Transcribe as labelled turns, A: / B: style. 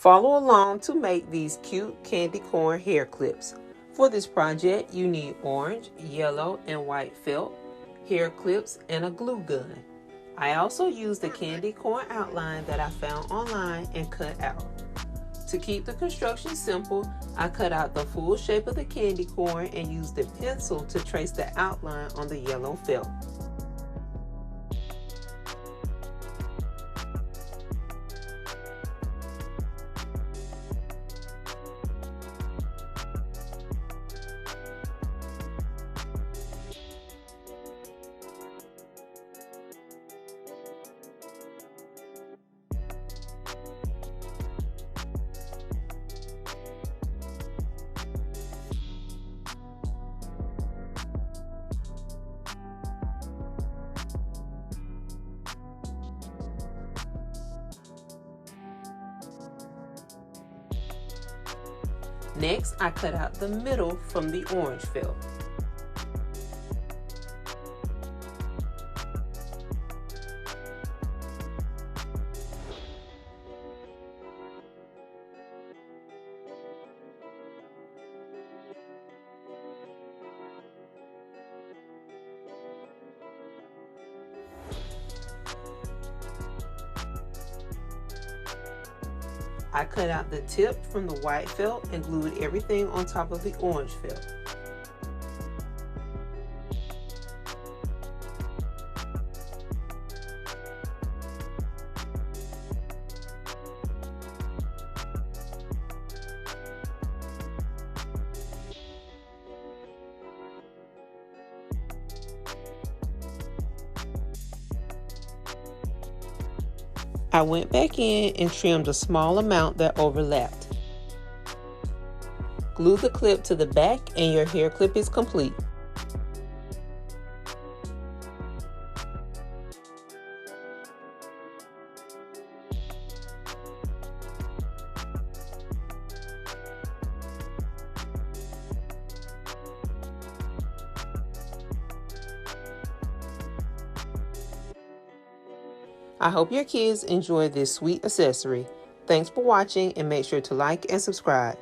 A: Follow along to make these cute candy corn hair clips. For this project, you need orange, yellow, and white felt, hair clips, and a glue gun. I also used the candy corn outline that I found online and cut out. To keep the construction simple, I cut out the full shape of the candy corn and used a pencil to trace the outline on the yellow felt. Next, I cut out the middle from the orange felt. I cut out the tip from the white felt and glued everything on top of the orange felt. I went back in and trimmed a small amount that overlapped. Glue the clip to the back and your hair clip is complete. I hope your kids enjoy this sweet accessory. Thanks for watching and make sure to like and subscribe.